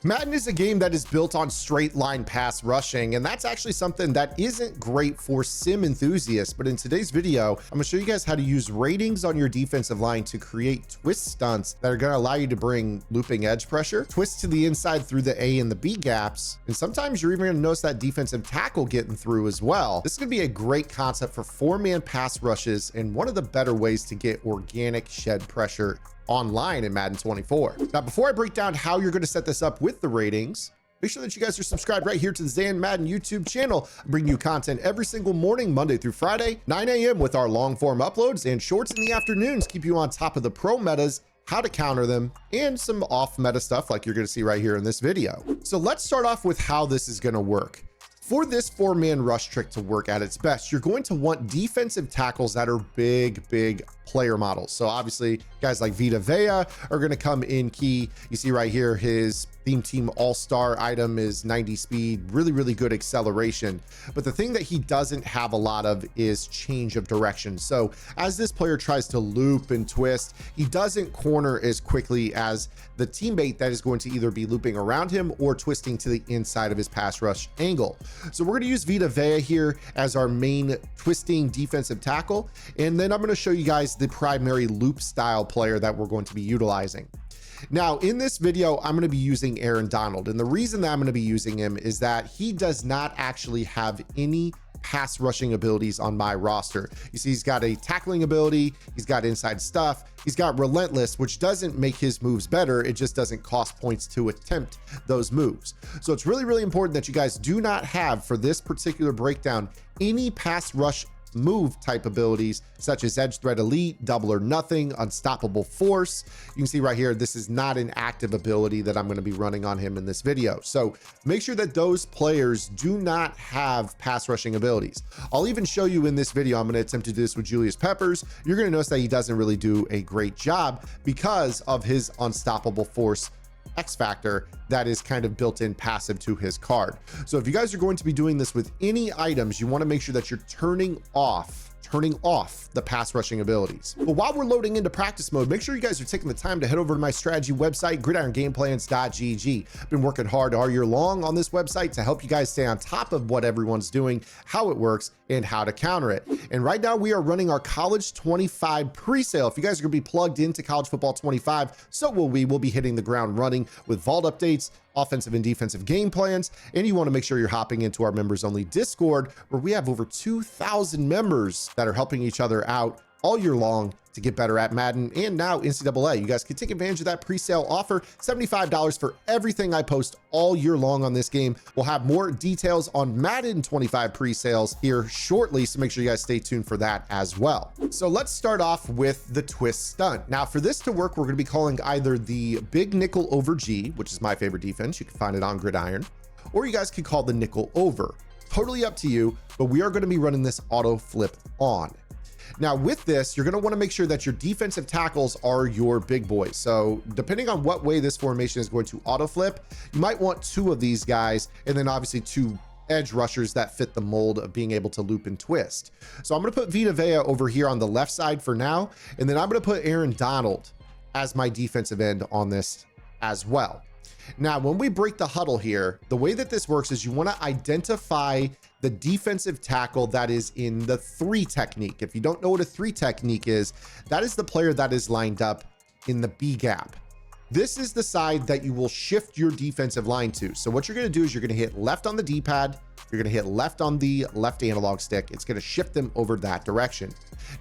Madden is a game that is built on straight line pass rushing, and that's actually something that isn't great for sim enthusiasts. But in today's video, I'm gonna show you guys how to use ratings on your defensive line to create twist stunts that are gonna allow you to bring looping edge pressure, twists to the inside through the A and the B gaps, and sometimes you're even gonna notice that defensive tackle getting through as well. This is gonna be a great concept for 4-man pass rushes and one of the better ways to get organic shed pressure online in Madden 24. Now, before I break down how you're going to set this up with the ratings, make sure that you guys are subscribed right here to the Zan Madden YouTube channel. I bring you content every single morning, Monday through Friday, 9 a.m. with our long form uploads, and shorts in the afternoons keep you on top of the pro metas, how to counter them, and some off meta stuff like you're going to see right here in this video. So let's start off with how this is going to work. For this 4-man rush trick to work at its best, you're going to want defensive tackles that are big player models. So obviously guys like Vita Vea are going to come in key. You see right here, his theme team all-star item is 90 speed, really good acceleration. But the thing that he doesn't have a lot of is change of direction. So as this player tries to loop and twist, he doesn't corner as quickly as the teammate that is going to either be looping around him or twisting to the inside of his pass rush angle. So we're going to use Vita Vea here as our main twisting defensive tackle. And then I'm going to show you guys the primary loop style player that we're going to be utilizing. Now, in this video, I'm going to be using Aaron Donald. And the reason that I'm going to be using him is that he does not actually have any pass rushing abilities on my roster. You see, he's got a tackling ability, he's got inside stuff, he's got relentless, which doesn't make his moves better. It just doesn't cost points to attempt those moves. So it's really important that you guys do not have, for this particular breakdown, any pass rush move type abilities such as edge threat elite, double or nothing, unstoppable force. You can see right here, this is not an active ability that I'm going to be running on him in this video. So make sure that those players do not have pass rushing abilities. I'll even show you in this video, I'm going to attempt to do this with Julius Peppers. You're going to notice that he doesn't really do a great job because of his unstoppable force X factor that is kind of built in passive to his card. So if you guys are going to be doing this with any items, you want to make sure that you're turning off the pass rushing abilities. But while we're loading into practice mode, make sure you guys are taking the time to head over to my strategy website, gridirongameplans.gg. I've been working hard all year long on this website to help you guys stay on top of what everyone's doing, how it works, and how to counter it. And right now we are running our College 25 pre-sale. If you guys are gonna be plugged into College Football 25, so will we. We'll be hitting the ground running with vault updates, offensive and defensive game plans, and you want to make sure you're hopping into our members only Discord, where we have over 2,000 members that are helping each other out all year long to get better at Madden and now NCAA. You guys can take advantage of that pre-sale offer, $75 for everything I post all year long on this game. We'll have more details on Madden 25 pre-sales here shortly, so make sure you guys stay tuned for that as well. So let's start off with the twist stunt. Now for this to work, we're going to be calling either the big nickel over G, which is my favorite defense. You can find it on Gridiron, or you guys could call the nickel over. Totally up to you, but we are going to be running this auto flip on. Now with this, you're going to want to make sure that your defensive tackles are your big boys. So depending on what way this formation is going to auto flip, you might want 2 of these guys, and then obviously 2 edge rushers that fit the mold of being able to loop and twist. So I'm going to put Vita Vea over here on the left side for now, and then I'm going to put Aaron Donald as my defensive end on this as well. Now, when we break the huddle here, the way that this works is you want to identify the defensive tackle that is in the 3 technique. If you don't know what a 3 technique is, that is the player that is lined up in the B gap. This is the side that you will shift your defensive line to. So what you're going to do is you're going to hit left on the D-pad. You're going to hit left on the left analog stick. It's going to shift them over that direction.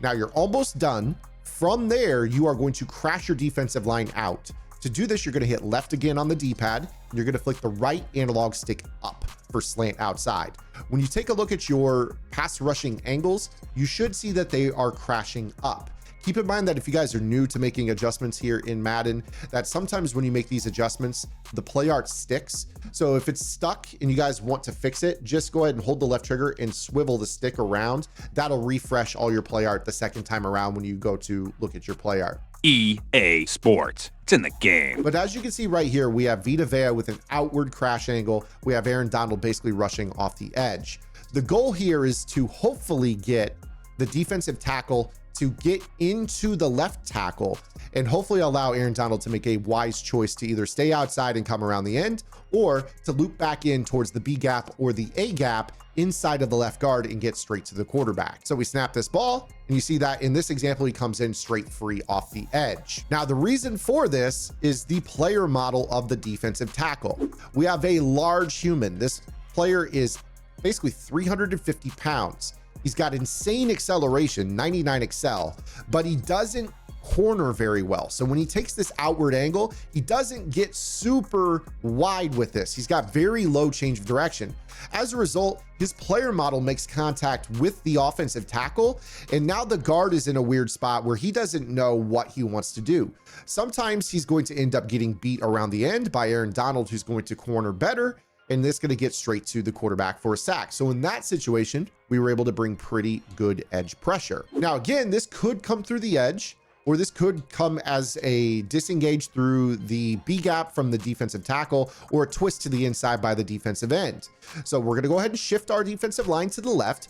Now you're almost done. From there, you are going to crash your defensive line out. To do this, you're going to hit left again on the D-pad. You're going to flick the right analog stick up for slant outside. When you take a look at your pass rushing angles, you should see that they are crashing up. Keep in mind that if you guys are new to making adjustments here in Madden, that sometimes when you make these adjustments, the play art sticks. So if it's stuck and you guys want to fix it, just go ahead and hold the left trigger and swivel the stick around. That'll refresh all your play art the second time around when you go to look at your play art. EA Sports. It's in the game. But as you can see right here, we have Vita Vea with an outward crash angle. We have Aaron Donald basically rushing off the edge. The goal here is to hopefully get the defensive tackle to get into the left tackle and hopefully allow Aaron Donald to make a wise choice to either stay outside and come around the end, or to loop back in towards the B gap or the A gap inside of the left guard and get straight to the quarterback. So we snap this ball, and you see that in this example, he comes in straight free off the edge. Now, the reason for this is the player model of the defensive tackle. We have a large human. This player is basically 350 pounds. He's got insane acceleration, 99 accel, but he doesn't corner very well. So when he takes this outward angle, he doesn't get super wide with this. He's got very low change of direction. As a result, his player model makes contact with the offensive tackle, and now the guard is in a weird spot where he doesn't know what he wants to do. Sometimes he's going to end up getting beat around the end by Aaron Donald, who's going to corner better, and this is going to get straight to the quarterback for a sack. So in that situation, we were able to bring pretty good edge pressure. Now, again, this could come through the edge, or this could come as a disengage through the B gap from the defensive tackle, or a twist to the inside by the defensive end. So we're gonna go ahead and shift our defensive line to the left,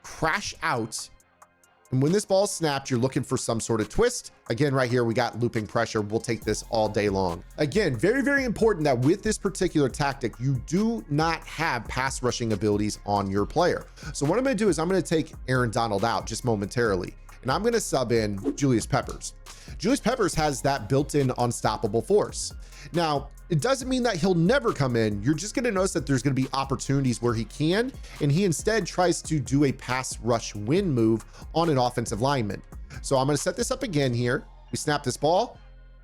crash out, and when this ball is snapped, you're looking for some sort of twist. Again, right here, we got looping pressure. We'll take this all day long. Again, very, very important that with this particular tactic, you do not have pass rushing abilities on your player. So what I'm gonna do is I'm gonna take Aaron Donald out just momentarily, and I'm gonna sub in Julius Peppers. Julius Peppers has that built-in unstoppable force. Now, it doesn't mean that he'll never come in. You're just gonna notice that there's gonna be opportunities where he can, and he instead tries to do a pass rush win move on an offensive lineman. So I'm gonna set this up again here. We snap this ball,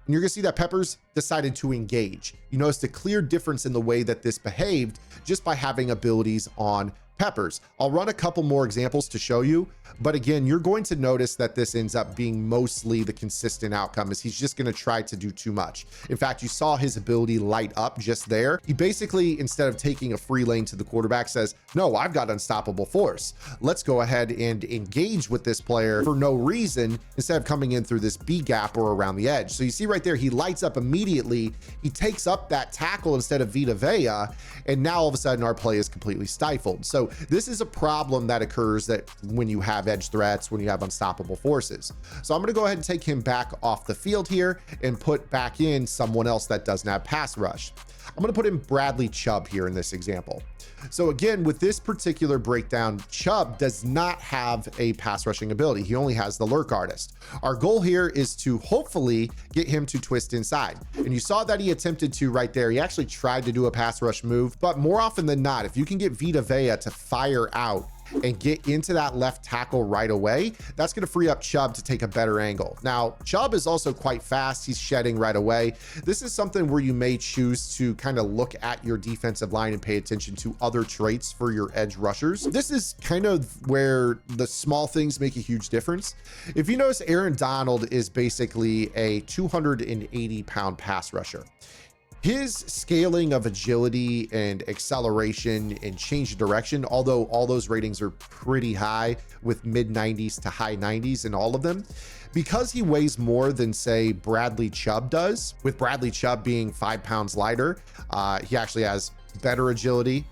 and you're gonna see that Peppers decided to engage. You noticed a clear difference in the way that this behaved just by having abilities on Peppers. I'll run a couple more examples to show you, but again, you're going to notice that this ends up being mostly the consistent outcome, is he's just going to try to do too much. In fact, you saw his ability light up just there. He basically, instead of taking a free lane to the quarterback, says, no, I've got unstoppable force. Let's go ahead and engage with this player for no reason, instead of coming in through this B gap or around the edge. So you see right there, he lights up immediately. He takes up that tackle instead of Vita Vea, and now all of a sudden our play is completely stifled. So this is a problem that occurs that when you have edge threats, when you have unstoppable forces. So I'm going to go ahead and take him back off the field here and put back in someone else that doesn't have pass rush. I'm going to put in Bradley Chubb here in this example. So again, with this particular breakdown, Chubb does not have a pass rushing ability. He only has the lurk artist. Our goal here is to hopefully get him to twist inside. And you saw that he attempted to right there. He actually tried to do a pass rush move, but more often than not, if you can get Vita Vea to fire out and get into that left tackle right away, that's going to free up Chubb to take a better angle. Now, Chubb is also quite fast. He's shedding right away. This is something where you may choose to kind of look at your defensive line and pay attention to other traits for your edge rushers. This is kind of where the small things make a huge difference. If you notice, Aaron Donald is basically a 280-pound pass rusher. His scaling of agility and acceleration and change of direction, although all those ratings are pretty high with mid 90s to high 90s in all of them, because he weighs more than say Bradley Chubb does, with Bradley Chubb being 5 pounds lighter, he actually has better agility,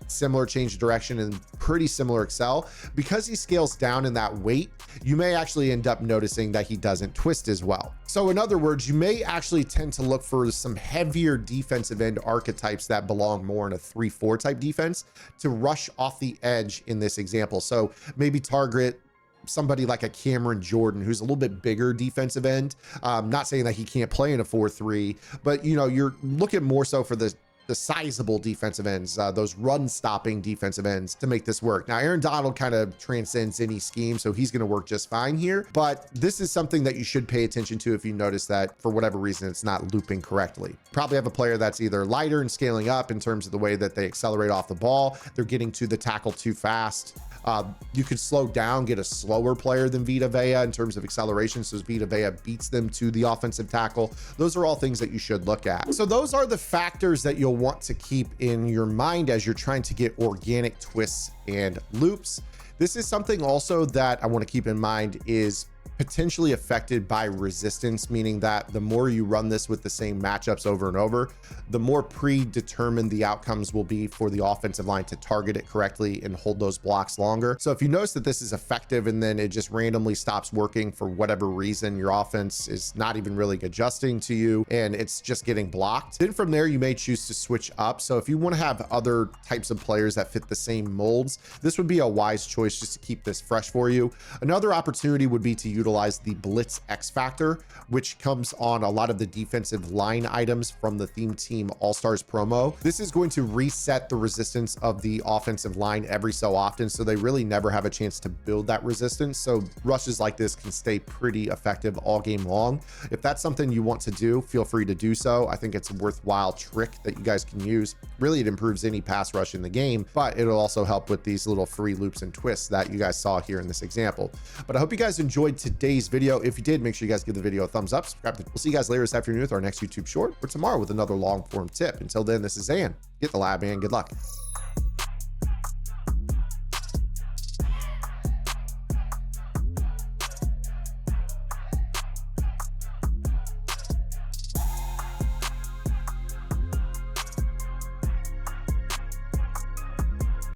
similar change of direction, and pretty similar excel. Because he scales down in that weight, you may actually end up noticing that he doesn't twist as well. So in other words, you may actually tend to look for some heavier defensive end archetypes that belong more in a 3-4 type defense to rush off the edge in this example. So maybe target somebody like a Cameron Jordan, who's a little bit bigger defensive end. Not saying that he can't play in a 4-3, but you know, you're looking more so for the sizable defensive ends, those run stopping defensive ends to make this work. Now, Aaron Donald kind of transcends any scheme, so he's going to work just fine here, but this is something that you should pay attention to if you notice that for whatever reason, it's not looping correctly. Probably have a player that's either lighter and scaling up in terms of the way that they accelerate off the ball. They're getting to the tackle too fast. You could slow down, get a slower player than Vita Vea in terms of acceleration, so Vita Vea beats them to the offensive tackle. Those are all things that you should look at. So those are the factors that you'll want to keep in your mind as you're trying to get organic twists and loops. This is something also that I want to keep in mind is potentially affected by resistance, meaning that the more you run this with the same matchups over and over, the more predetermined the outcomes will be for the offensive line to target it correctly and hold those blocks longer. So if you notice that this is effective and then it just randomly stops working for whatever reason, your offense is not even really adjusting to you and it's just getting blocked, then from there you may choose to switch up. So if you want to have other types of players that fit the same molds, this would be a wise choice just to keep this fresh for you. Another opportunity would be to utilize the Blitz X Factor, which comes on a lot of the defensive line items from the Theme Team All-Stars promo. This is going to reset the resistance of the offensive line every so often, so they really never have a chance to build that resistance. So rushes like this can stay pretty effective all game long. If that's something you want to do, feel free to do so. I think it's a worthwhile trick that you guys can use. Really, it improves any pass rush in the game, but it'll also help with these little free loops and twists that you guys saw here in this example. But I hope you guys enjoyed today's video. If you did, make sure you guys give the video a thumbs up, subscribe. We'll see you guys later this afternoon with our next YouTube short, or tomorrow with another long form tip. Until then, this is Zan. Get the lab, man. Good luck.